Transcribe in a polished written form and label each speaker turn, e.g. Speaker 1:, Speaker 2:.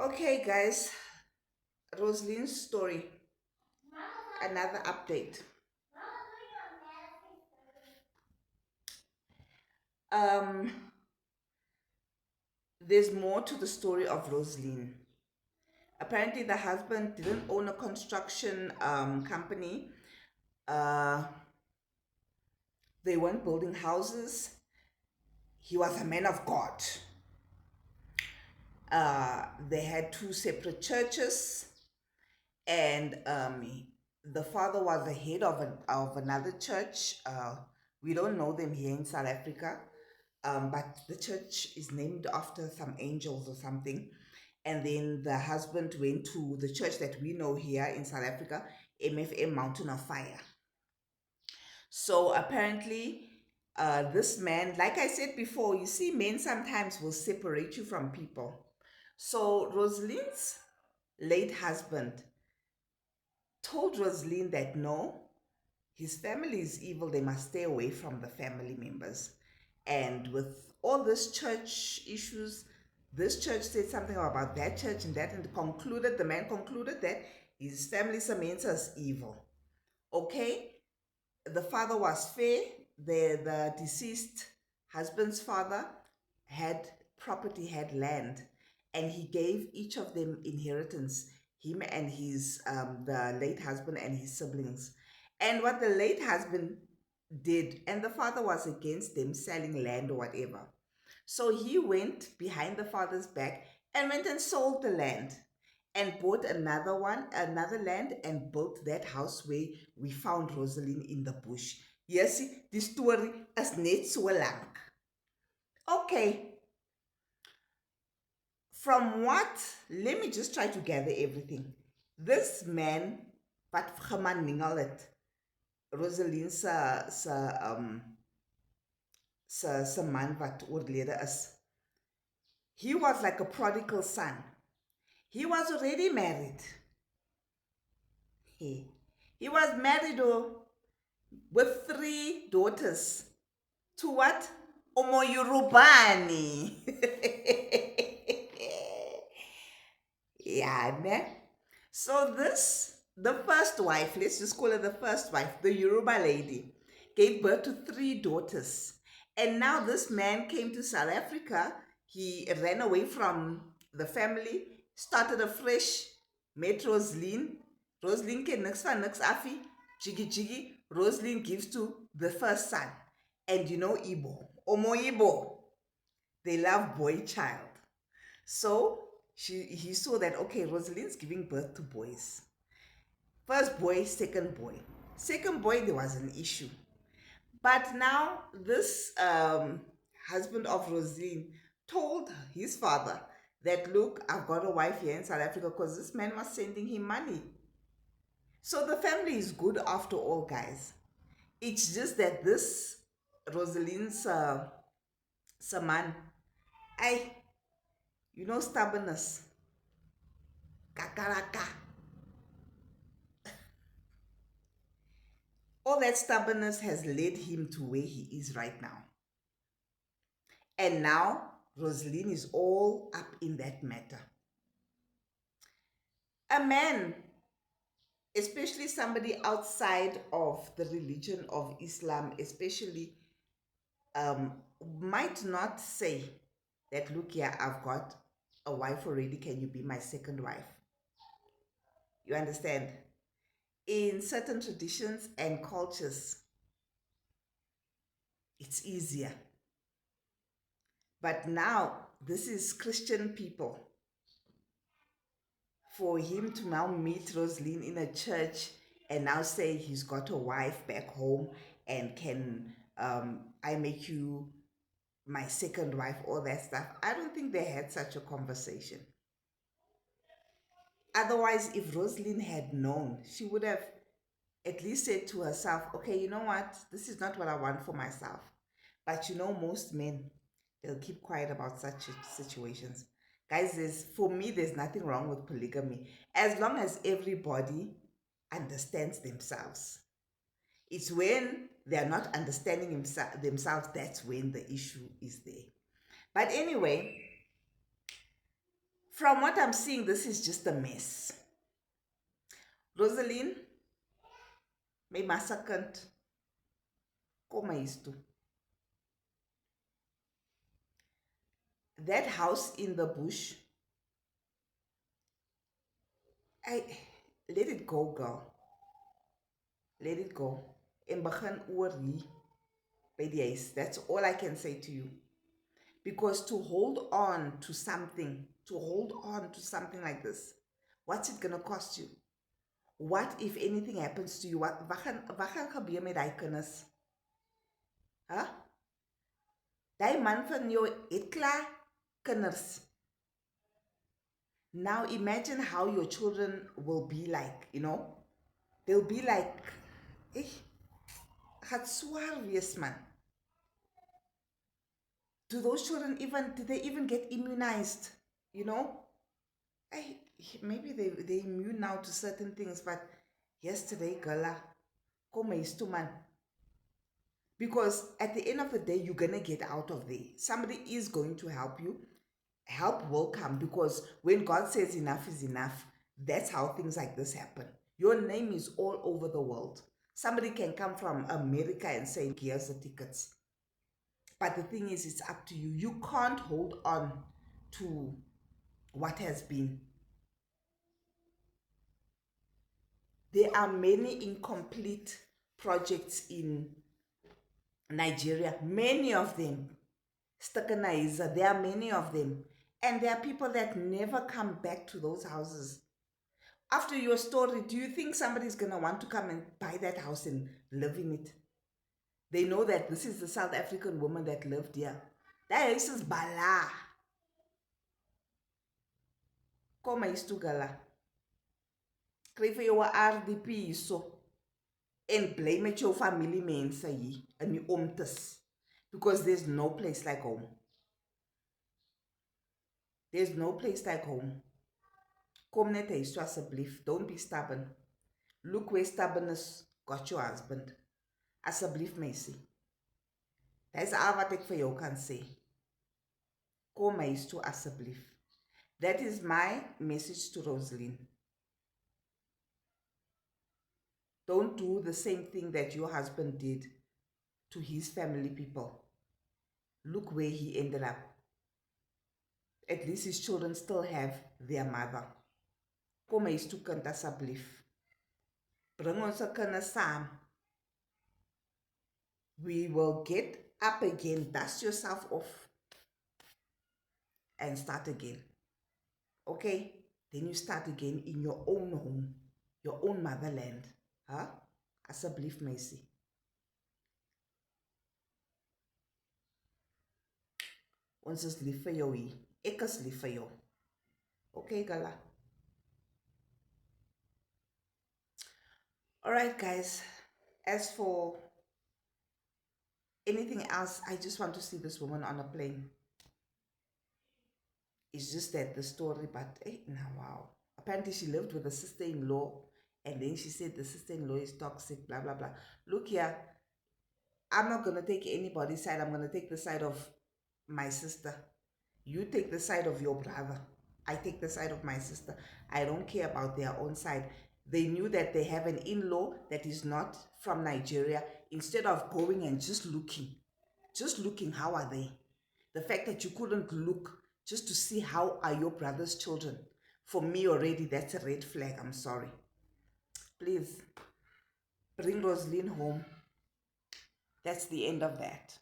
Speaker 1: Okay, guys, Rosalind's story, another update. Um, there's more to the story of Rosalind. Apparently, the husband didn't own a construction company. Uh, they weren't building houses. He was a man of God. They had two separate churches, and the father was the head of another church. We don't know them here in South Africa, but the church is named after some angels or something. And then the husband went to the church that we know here in South Africa, MFM Mountain of Fire. So apparently, this man, like I said before, you see, men sometimes will separate you from people. So Rosalind's late husband told Rosalind that no, his family is evil, they must stay away from the family members. And with all this church issues, this church said something about that church and that, and the man concluded that his family Samantha is evil. Okay? The father was fair. The deceased husband's father had property, had land, and he gave each of them inheritance, him and his the late husband and his siblings. And what the late husband did, and the father was against them selling land or whatever. So he went behind the father's back and went and sold the land and bought another land, and built that house where we found Rosalind in the bush. Yes, the story is net so lang. Okay, from what, let me just try to gather everything. This man, but Geman Ningalet, Rosalind sa man wat oorlede is. He was like a prodigal son. He was already married. He was married with 3 daughters. To what? Omo Yorubani. Yeah, ne? So the first wife, let's just call her the first wife, the Yoruba lady, gave birth to 3 daughters. And now this man came to South Africa. He ran away from the family, started afresh, met Rosalind. Rosalind can nix van nix afi, jiggy jiggy. Rosalind gives to the first son. And you know Igbo, Omo Igbo, they love boy child. So he saw that, okay, Rosalind's giving birth to boys. First boy, second boy. Second boy, there was an issue. But now this husband of Rosalind told his father that, look, I've got a wife here in South Africa, because this man was sending him money. So the family is good after all, guys. It's just that this Rosalind's man, stubbornness. Kakaraka. All that stubbornness has led him to where he is right now. And now Rosalind is all up in that matter. A man, especially somebody outside of the religion of Islam, especially, might not say that, look here, I've got a wife already, can you be my second wife? You understand? In certain traditions and cultures, it's easier. But now, this is Christian people. For him to now meet Rosalind in a church and now say he's got a wife back home and can I make you my second wife, all that stuff. I don't think they had such a conversation. Otherwise, if Rosalind had known, she would have at least said to herself, okay, you know what? This is not what I want for myself. But most men, they'll keep quiet about such situations. Guys, for me, there's nothing wrong with polygamy as long as everybody understands themselves. It's when they're not understanding themselves, that's when the issue is there. But anyway, From what I'm seeing, this is just a mess. Rosaline, may massacred. Kom huis toe. That house in the bush, let it go, girl. Let it go. En begin oor hier by die huis. That's all I can say to you. Because to hold on to something like this, what's it gonna cost you? What if anything happens to you? Wat gaan gebeur met daai kinders? Huh? Daai man van jou het klaar kinders. Now imagine how your children will be like, you know? They'll be like, gaat swaar wees, man. Do those children did they even get immunized? You know? Maybe they're immune now to certain things, but yesterday, gala, come huis toe, man. Because at the end of the day, you're gonna get out of there. Somebody is going to help you. Help will come, because when God says enough is enough, that's how things like this happen. Your name is all over the world. Somebody can come from America and say, here's the tickets. But the thing is, it's up to you. You can't hold on to what has been. There are many incomplete projects in Nigeria. Many of them. Stakaniza, there are many of them. And there are people that never come back to those houses. After your story, do you think somebody's going to want to come and buy that house and live in it? They know that this is the South African woman that lived here. That house is bala. Kom huis toe, gala. Kry vir jou 'n RDP hierso. En bly met jou familiemense hier in die omtes. Because there's no place like home. There's no place like home. Kom net huis toe asseblief. Don't be stubborn. Look where stubbornness got your husband. Asseblief, meisie. Dis al wat ek vir jou kan sê. Kom huis toe asseblief. That is my message to Rosaline. Don't do the same thing that your husband did to his family people. Look where he ended up. At least his children still have their mother. Kom huis toe, kind, asseblief. Bring ons kinders saam. We will get up again, dust yourself off, and start again. Okay? Then you start again in your own home, your own motherland. Huh? Asseblief, meisie. Ons is lief vir jou hier. Ek is lief vir jou. Okay, gala. Alright, guys. As for anything else, I just want to see this woman on a plane. It's just that the story, but now wow. Apparently she lived with a sister-in-law, and then she said the sister-in-law is toxic, blah, blah, blah. Look here, I'm not going to take anybody's side. I'm going to take the side of my sister. You take the side of your brother. I take the side of my sister. I don't care about their own side. They knew that they have an in-law that is not from Nigeria. Instead of going and just looking, how are they? The fact that you couldn't look just to see how are your brother's children. For me already, that's a red flag. I'm sorry. Please, bring Rosaline home. That's the end of that.